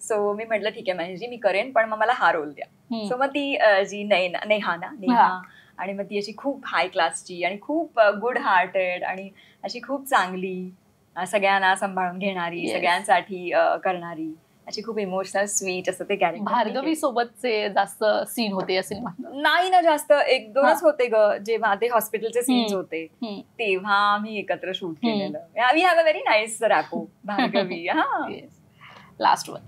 सो मी म्हटलं ठीक आहे महेशजी, मी करेन, पण मग मला हा रोल द्या. सो मग ती जी नेहा आणि मग ती अशी खूप हाय क्लासची आणि खूप गुड हार्टेड आणि अशी खूप चांगली, सगळ्यांना सांभाळून घेणारी, सगळ्यांसाठी करणारी, अशी खूप इमोशनल स्वीट असं ते कॅरेक्टर. भार्गवी सोबतचे जास्त सीन होते या सिनेमात? नाही ना, जास्त 1-2च होते ग. जेव्हा ते हॉस्पिटलचे सीन्स होते तेव्हा आम्ही एकत्र शूट केलेलं. We have a very nice rapport, Bhargavi. हा, लास्ट वन.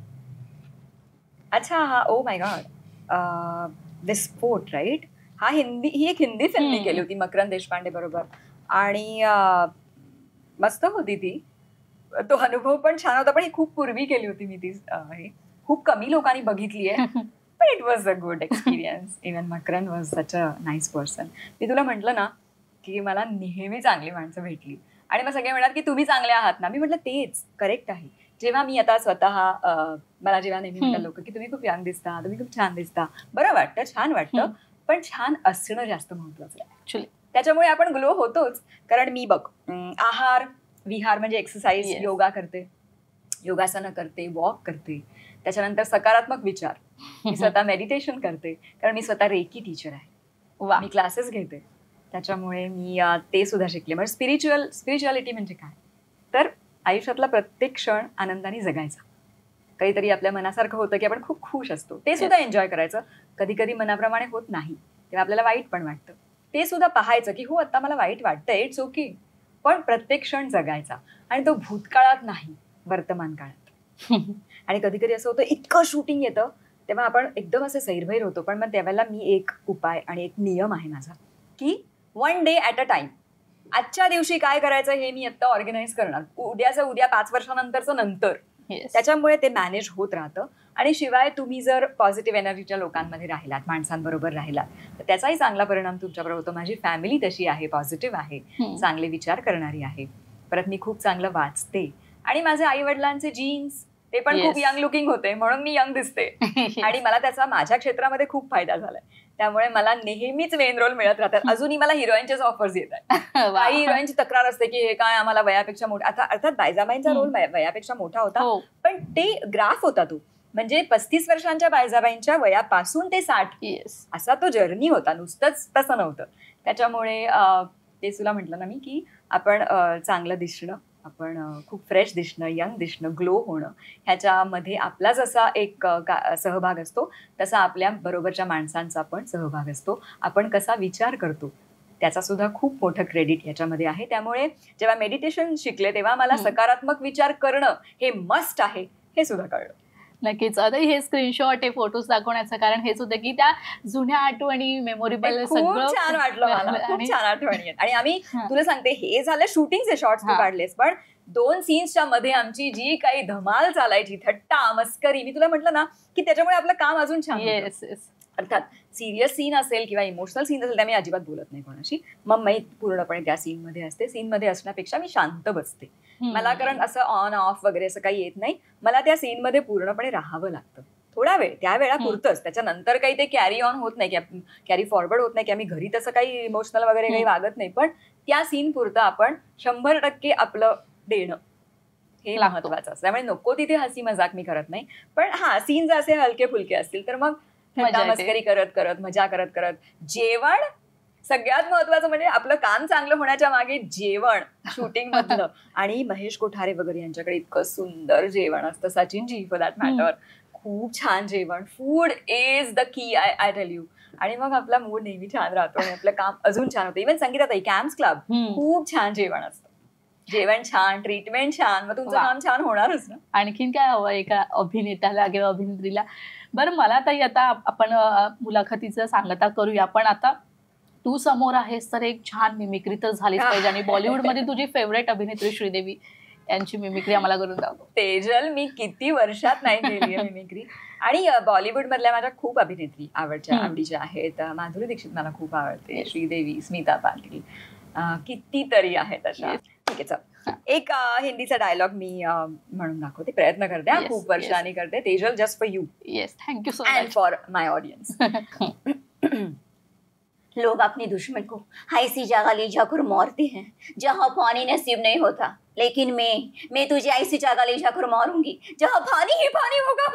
अच्छा, हा, ओ माय गॉड, विस्फोट, राईट. ही एक हिंदी फिल्म मी केली होती मकरंद देशपांडे बरोबर आणि मस्त होती ती. तो अनुभव पण छान होता, पण ही खूप पूर्वी केली होती मी ती. खूप कमी लोकांनी बघितली आहे, पण it was a good experience. Even Makarand was such a nice person. मी तुला म्हटलं ना की मला नेहमी चांगली माणसं भेटली आणि मग सगळे म्हणतात की तुम्ही चांगले आहात ना. मी म्हटलं तेच करेक्ट आहे. जेव्हा मी आता स्वतः मला जेव्हा नेहमी म्हणतात लोक की तुम्ही खूप यंग दिसता, तुम्ही खूप छान दिसता, बरं वाटतं, छान वाटतं, पण छान असणं जास्त महत्वाचं आहे ऍक्च्युली. त्याच्यामुळे आपण ग्लो होतोच. कारण मी बघ, आहार विहार म्हणजे एक्सरसाइज, योगा करते, योगासनं करते, वॉक करते, त्याच्यानंतर सकारात्मक विचार, मी स्वतः मेडिटेशन करते, कारण मी स्वतः रेकी टीचर आहे, मी क्लासेस घेते. त्याच्यामुळे मी ते सुद्धा शिकले. म्हणजे स्पिरिच्युअलिटी म्हणजे काय, तर आयुष्यातला प्रत्येक क्षण आनंदाने जगायचा. काहीतरी आपल्या मनासारखं होतं की आपण खूप खुश असतो, ते सुद्धा एन्जॉय करायचं. कधी कधी मनाप्रमाणे होत नाही तेव्हा आपल्याला वाईट पण वाटतं, ते सुद्धा पाहायचं की आता मला वाईट वाटतंय, इट्स ओके, पण प्रत्येक क्षण जगायचा. आणि तो भूतकाळात नाही, वर्तमान काळात. आणि कधी कधी असं होतं इतकं शूटिंग येतं तेव्हा आपण एकदम असं सैरभैर होतो. पण मग त्यावेळेला मी एक उपाय आणि एक नियम आहे माझा की 1 डे ॲट अ टाइम. आजच्या दिवशी काय करायचं हे मी आता ऑर्गनाईज करणार, उद्याचं उद्या, 5 वर्षानंतरचं नंतर. त्याच्यामुळे ते मॅनेज होत राहतं. आणि शिवाय तुम्ही जर पॉझिटिव्ह एनर्जीच्या लोकांमध्ये राहिलात, माणसांबरोबर राहिलात, तर त्याचाही चांगला परिणाम तुमच्याबरोबर होतो. माझी फॅमिली तशी आहे, पॉझिटिव्ह आहे, चांगले विचार करणारी आहे. परत मी खूप चांगलं वाचते आणि माझे आई वडिलांचे जीन्स ते पण खूप यंग लुकिंग होते म्हणून मी यंग दिसते. आणि मला त्याचा माझ्या क्षेत्रामध्ये खूप फायदा झालाय. त्यामुळे मला नेहमीच मेन रोल मिळत राहतात. अजूनही मला हिरोईनचेच ऑफर्स येत आहेत. काही हिरोईनची तक्रार असते की हे काय आम्हाला वयापेक्षा मोठा, आता अर्थात बायजाबाईंचा रोल वयापेक्षा मोठा होता, पण ते ग्राफ होता तो, म्हणजे 35 वर्षांच्या बायजाबाईंच्या वयापासून ते 60 असा तो जर्नी होता, नुसतंच तसं नव्हतं. त्याच्यामुळे ते तुला म्हटलं ना मी की आपण चांगलं दिसणं, आपण खूप फ्रेश दिसणं, यंग दिसणं, ग्लो होणं, ह्याच्यामध्ये आपला जसा एक सहभाग असतो तसा आपल्या बरोबरच्या माणसांचा पण सहभाग असतो. आपण कसा विचार करतो त्याचा सुद्धा खूप मोठं क्रेडिट याच्यामध्ये आहे. त्यामुळे जेव्हा मेडिटेशन शिकले तेव्हा मला सकारात्मक विचार करणं हे मस्ट आहे हे सुद्धा कळलं. नक्कीच. आता हे स्क्रीनशॉट, हे फोटोज दाखवण्याचं कारण हेच होतं की त्या जुन्या आठवणी, मेमोरेबल सगळं छान वाटलं मला, खूप छान आठवणी आहेत. आणि आम्ही तुला सांगते हे झालं शूटिंगचे शॉर्ट्स तू काढलेस, पण 2 सीन्सच्या मध्ये आमची जी काही धमाल चालायची, थट्टा मस्करी, मी तुला म्हटलं ना की त्याच्यामुळे आपलं काम अजून छान. अर्थात सिरियस सीन असेल किंवा इमोशनल सीन असेल त्या मी अजिबात बोलत नाही कोणाशी. मग मी पूर्णपणे त्या सीनमध्ये असते. सीनमध्ये असण्यापेक्षा मी शांत बसते. मला कारण असं ऑन ऑफ वगैरे असं काही येत नाही. मला त्या सीनमध्ये पूर्णपणे राहावं लागतं थोडा वेळ, त्या वेळा पुरतंच. त्याच्यानंतर काही ते कॅरी ऑन होत नाही, कॅरी फॉरवर्ड होत नाही, की आम्ही घरी तसं काही इमोशनल वगैरे काही वागत नाही. पण त्या सीन पुरतं आपण 100% आपलं देणं हे महत्वाचं असतं. त्यामुळे नको तिथे हसी मजाक मी करत नाही. पण हा सीन जर असे हलके फुलके असतील तर मग मस्करी करत करत, मजा करत करत, जेवण सगळ्यात महत्वाचं म्हणजे आपलं काम चांगलं होण्याच्या मागे जेवण शूटिंग मधलं. आणि महेश कोठारे वगैरे यांच्याकडे इतकं सुंदर जेवण असतं, सचिनजी फॉर दॅट मॅटर, खूप छान जेवण. Food is the key, I tell you. आणि मग आपला मूड नेहमी छान राहतो आणि आपलं काम अजून छान होतं. इव्हन संगीताताई, कॅम्प्स क्लब, खूप छान जेवण असतं. जेवण छान, ट्रीटमेंट छान, मग तुमचं काम छान होणारच ना. आणखीन काय हवं एका अभिनेत्याला किंवा अभिनेत्रीला? बरं, मला ताई आता आपण मुलाखतीचं सांगता करूया, पण आता तू समोर आहेस तर एक छान मिमिक्री तर झालीच पाहिजे. आणि बॉलिवूडमध्ये तुझी फेवरेट अभिनेत्री श्रीदेवी यांची मिमिक्री आम्हाला करून दाखव. तेजल, मी किती वर्षात नाही केली मिमिक्री. आणि बॉलिवूड मधल्या माझ्या खूप अभिनेत्री आवडीच्या आहेत. माधुरी दीक्षित मला खूप आवडते, श्रीदेवी, स्मिता पाटील, कितीतरी आहेत अशा. ठीक आहे, चल एक हिंदीचा डायलॉग मी म्हणून दाखवते, प्रयत्न करते, खूप वर्षांनी करते. Tejal, just for you. Yes, thank you so much. For my audience. लोग अपने दुश्मन को ऐसी जगह ले जाकर मारते हैं जहाँ पानी नसीब नहीं होता, लेकिन मैं तुझे ऐसी जगह ले जाकर मारूंगी जहाँ पानी ही पानी होगा.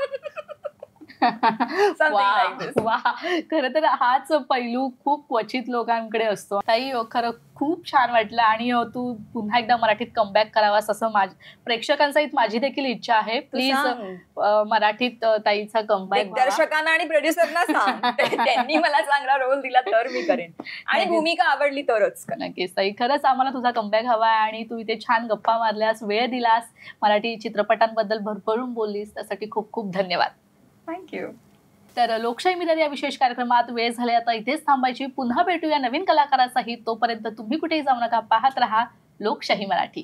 खरं तर हाच पैलू खूप क्वचित लोकांकडे असतो. ताई, खरं खूप छान वाटलं. आणि तू पुन्हा एकदा मराठीत कमबॅक करावास असं प्रेक्षकांसहित माझी देखील इच्छा आहे. प्लीज मराठीत ताईचा कमबॅक. दर्शकांना आणि प्रोड्युसरना सांग, त्यांनी मला चांगला रोल दिला तर मी करेन, आणि भूमिका आवडली तरच. नक्कीच ताई, खरंच आम्हाला तुझा कमबॅक हवा आहे. आणि तू इथे छान गप्पा मारल्यास, वेळ दिलास, मराठी चित्रपटांबद्दल भरभरून बोललीस, त्यासाठी खूप खूप धन्यवाद. थँक्यू. तर लोकशाही मिरर या विशेष कार्यक्रमात वेळ झाले आता इथेच थांबायची. पुन्हा भेटूया नवीन कलाकारासहित. तोपर्यंत तुम्ही कुठेही जाऊ नका, पाहत रहा लोकशाही मराठी.